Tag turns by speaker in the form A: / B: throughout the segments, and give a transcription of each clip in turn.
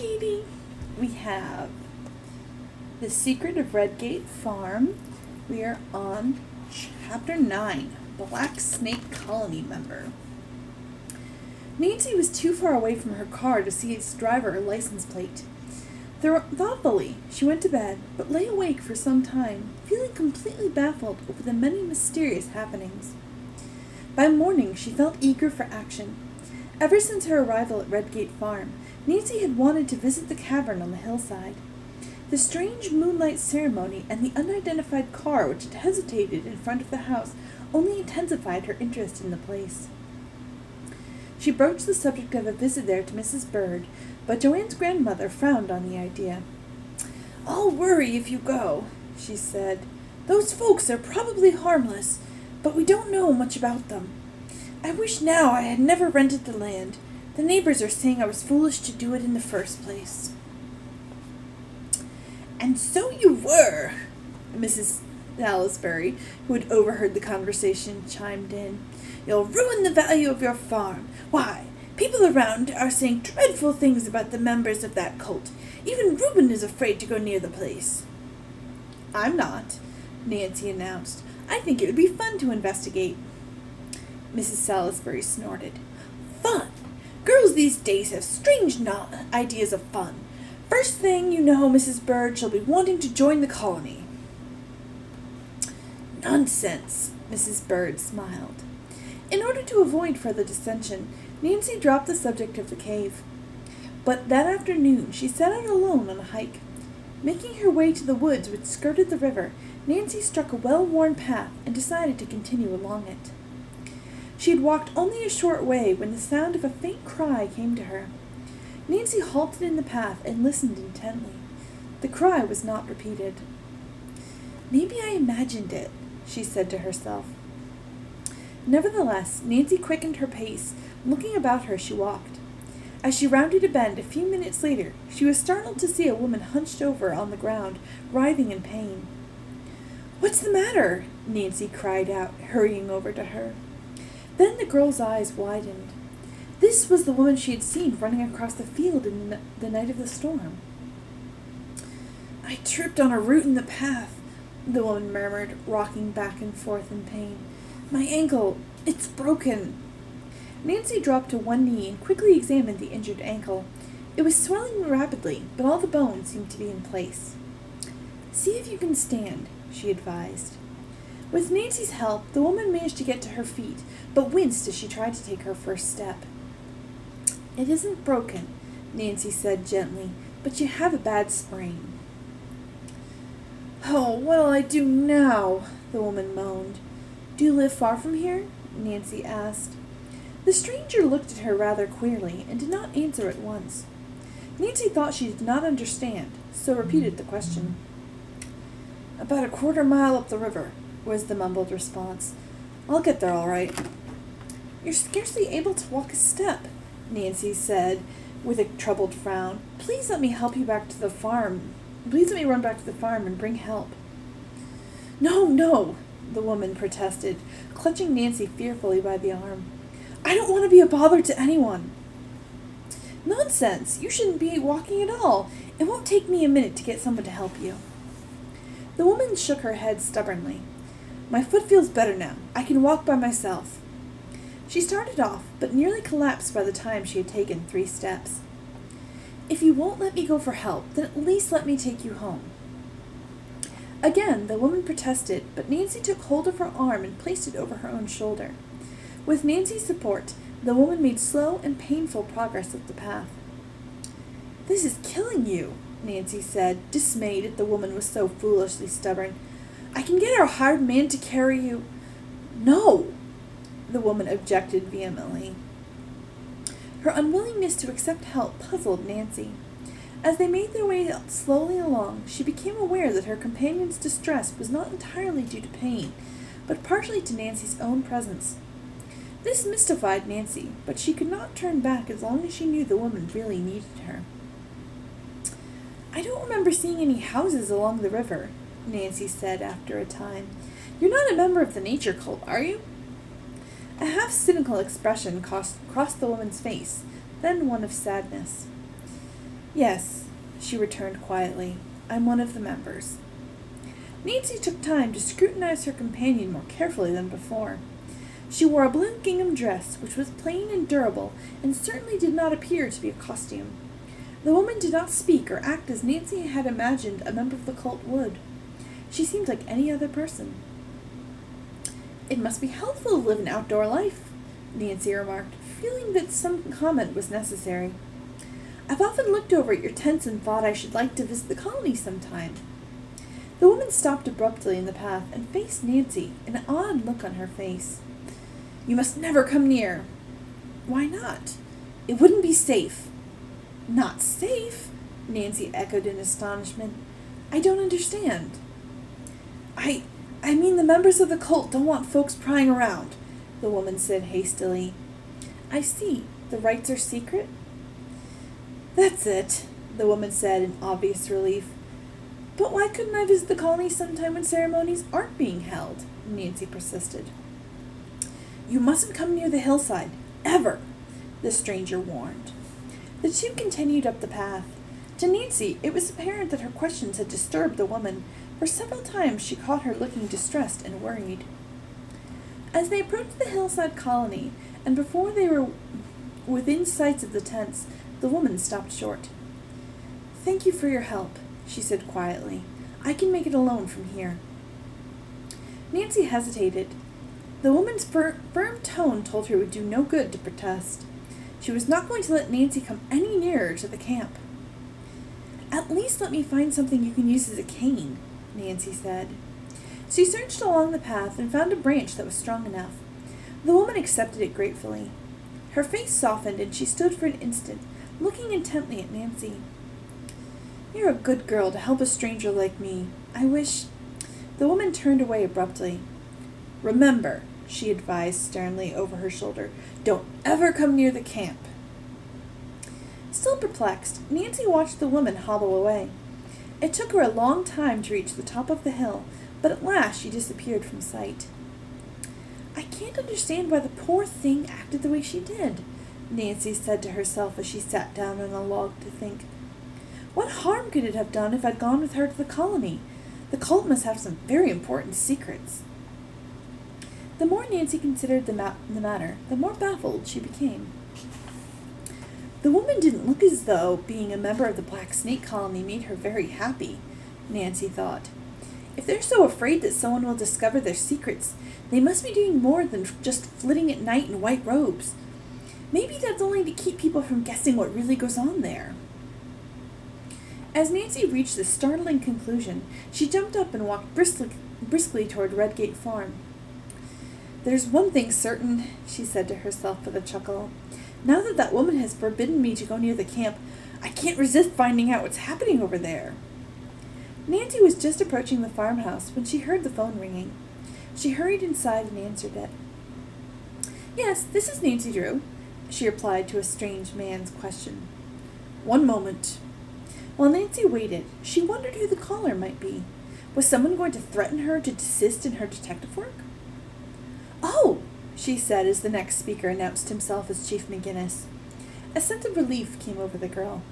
A: Katie. We have The Secret of Redgate Farm. We are on Chapter 9, Black Snake Colony Member. Nancy was too far away from her car to see its driver or license plate. Thoughtfully, she went to bed, but lay awake for some time, feeling completely baffled over the many mysterious happenings. By morning, she felt eager for action. Ever since her arrival at Redgate Farm, Nancy had wanted to visit the cavern on the hillside. The strange moonlight ceremony and the unidentified car which had hesitated in front of the house only intensified her interest in the place. She broached the subject of a visit there to Mrs. Bird, but Joanne's grandmother frowned on the idea. "I'll worry if you go," she said. "Those folks are probably harmless, but we don't know much about them. I wish now I had never rented the land. The neighbors are saying I was foolish to do it in the first place." "And so you were," Mrs. Salisbury, who had overheard the conversation, chimed in. "You'll ruin the value of your farm. Why, people around are saying dreadful things about the members of that cult. Even Reuben is afraid to go near the place." "I'm not," Nancy announced. "I think it would be fun to investigate." Mrs. Salisbury snorted. "Fun! Girls these days have strange ideas of fun. First thing you know, Mrs. Bird shall be wanting to join the colony." "Nonsense," Mrs. Bird smiled. In order to avoid further dissension, Nancy dropped the subject of the cave. But that afternoon she set out alone on a hike. Making her way to the woods which skirted the river, Nancy struck a well-worn path and decided to continue along it. She had walked only a short way when the sound of a faint cry came to her. Nancy halted in the path and listened intently. The cry was not repeated. "Maybe I imagined it," she said to herself. Nevertheless, Nancy quickened her pace. Looking about her, she walked. As she rounded a bend a few minutes later, she was startled to see a woman hunched over on the ground, writhing in pain. "What's the matter?" Nancy cried out, hurrying over to her. Then the girl's eyes widened. This was the woman she had seen running across the field in the night of the storm. "I tripped on a root in the path," the woman murmured, rocking back and forth in pain. "My ankle, it's broken." Nancy dropped to one knee and quickly examined the injured ankle. It was swelling rapidly, but all the bones seemed to be in place. "See if you can stand," she advised. With Nancy's help, the woman managed to get to her feet, but winced as she tried to take her first step. "It isn't broken," Nancy said gently, "but you have a bad sprain." "Oh, what'll I do now?" the woman moaned. "Do you live far from here?" Nancy asked. The stranger looked at her rather queerly and did not answer at once. Nancy thought she did not understand, so repeated the question. "About a quarter mile up the river," was the mumbled response. "I'll get there all right." "You're scarcely able to walk a step," Nancy said with a troubled frown. "Please let me help you back to the farm. Please let me run back to the farm and bring help." "No, no," the woman protested, clutching Nancy fearfully by the arm. "I don't want to be a bother to anyone." "Nonsense! You shouldn't be walking at all. It won't take me a minute to get someone to help you." The woman shook her head stubbornly. "My foot feels better now. I can walk by myself." She started off, but nearly collapsed by the time she had taken 3 steps. "If you won't let me go for help, then at least let me take you home." Again, the woman protested, but Nancy took hold of her arm and placed it over her own shoulder. With Nancy's support, the woman made slow and painful progress up the path. "This is killing you," Nancy said, dismayed that the woman was so foolishly stubborn. "I can get our hired man to carry you." "No," the woman objected vehemently. Her unwillingness to accept help puzzled Nancy. As they made their way slowly along, she became aware that her companion's distress was not entirely due to pain, but partially to Nancy's own presence. This mystified Nancy, but she could not turn back as long as she knew the woman really needed her. "I don't remember seeing any houses along the river," Nancy said after a time. "You're not a member of the nature cult, are you?" A half-cynical expression crossed the woman's face, then one of sadness. Yes, she returned quietly. I'm one of the members. Nancy took time to scrutinize her companion more carefully than before. She wore a blue gingham dress, which was plain and durable, and certainly did not appear to be a costume. The woman did not speak or act as Nancy had imagined a member of the cult would. She seemed like any other person. It must be healthful to live an outdoor life, Nancy remarked, feeling that some comment was necessary. I've often looked over at your tents and thought I should like to visit the colony sometime. The woman stopped abruptly in the path and faced Nancy, an odd look on her face. You must never come near. Why not? It wouldn't be safe. Not safe? Nancy echoed in astonishment. I don't understand. I mean the members of the cult don't want folks prying around, the woman said hastily. I see. The rites are secret? That's it, the woman said in obvious relief. But why couldn't I visit the colony sometime when ceremonies aren't being held? Nancy persisted. You mustn't come near the hillside, ever, the stranger warned. The two continued up the path. To Nancy, it was apparent that her questions had disturbed the woman, for several times she caught her looking distressed and worried. As they approached the hillside colony, and before they were within sight of the tents, the woman stopped short. Thank you for your help, she said quietly. I can make it alone from here. Nancy hesitated. The woman's firm tone told her it would do no good to protest. She was not going to let Nancy come any nearer to the camp. At least let me find something you can use as a cane, Nancy said. She searched along the path and found a branch that was strong enough. The woman accepted it gratefully. Her face softened and she stood for an instant, looking intently at Nancy. You're a good girl to help a stranger like me. I wish... The woman turned away abruptly. Remember, she advised sternly over her shoulder, don't ever come near the camp. Still perplexed, Nancy watched the woman hobble away. It took her a long time to reach the top of the hill, but at last she disappeared from sight. I can't understand why the poor thing acted the way she did, Nancy said to herself as she sat down on a log to think. What harm could it have done if I'd gone with her to the colony? The cult must have some very important secrets. The more Nancy considered the matter, the more baffled she became. The woman didn't look as though being a member of the Black Snake Colony made her very happy, Nancy thought. If they're so afraid that someone will discover their secrets, they must be doing more than just flitting at night in white robes. Maybe that's only to keep people from guessing what really goes on there. As Nancy reached this startling conclusion, she jumped up and walked briskly toward Redgate Farm. There's one thing certain, she said to herself with a chuckle. Now that woman has forbidden me to go near the camp, I can't resist finding out what's happening over there. Nancy was just approaching the farmhouse when she heard the phone ringing. She hurried inside and answered it. Yes, this is Nancy Drew, she replied to a strange man's question. One moment. While Nancy waited, she wondered who the caller might be. Was someone going to threaten her to desist in her detective work? Oh, she said as the next speaker announced himself as Chief McGinnis. A sense of relief came over the girl.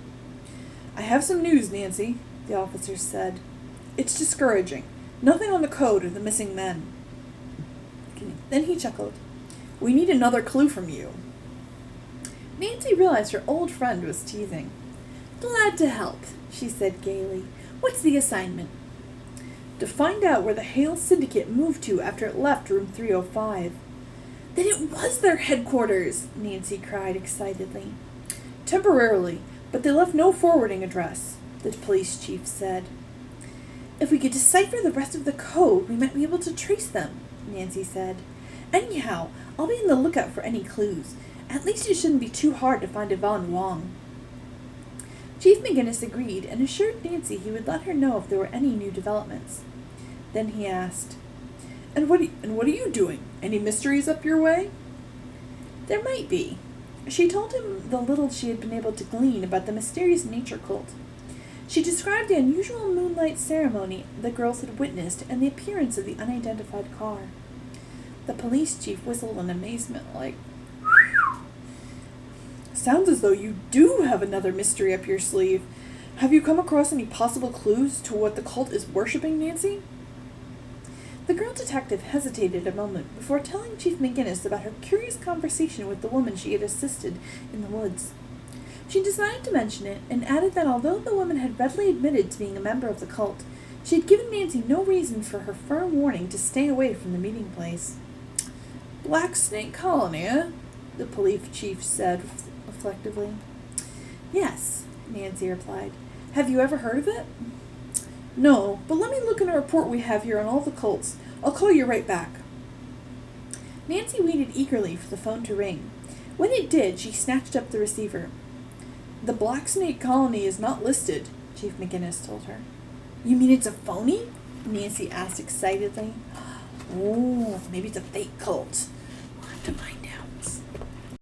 A: I have some news, Nancy, the officer said. It's discouraging. Nothing on the code of the missing men. Then he chuckled. We need another clue from you. Nancy realized her old friend was teasing. Glad to help, she said gaily. What's the assignment? To find out where the Hale Syndicate moved to after it left room 305. Then it was their headquarters, Nancy cried excitedly. Temporarily, but they left no forwarding address, the police chief said. If we could decipher the rest of the code, we might be able to trace them, Nancy said. Anyhow, I'll be on the lookout for any clues. At least it shouldn't be too hard to find Yvonne Wong. Chief McGinnis agreed and assured Nancy he would let her know if there were any new developments. Then he asked, And what are you doing? Any mysteries up your way? There might be. She told him the little she had been able to glean about the mysterious nature cult. She described the unusual moonlight ceremony the girls had witnessed and the appearance of the unidentified car. The police chief whistled in amazement, like, Sounds as though you do have another mystery up your sleeve. Have you come across any possible clues to what the cult is worshipping, Nancy? The girl detective hesitated a moment before telling Chief McGinnis about her curious conversation with the woman she had assisted in the woods. She decided to mention it, and added that although the woman had readily admitted to being a member of the cult, she had given Nancy no reason for her firm warning to stay away from the meeting place. Black Snake Colony, eh? The police chief said reflectively. Yes, Nancy replied. Have you ever heard of it? No, but let me look in a report we have here on all the cults. I'll call you right back. Nancy waited eagerly for the phone to ring. When it did, she snatched up the receiver. The Black Snake Colony is not listed, Chief McGinnis told her. You mean it's a phony? Nancy asked excitedly. Oh, maybe it's a fake cult. We'll have to find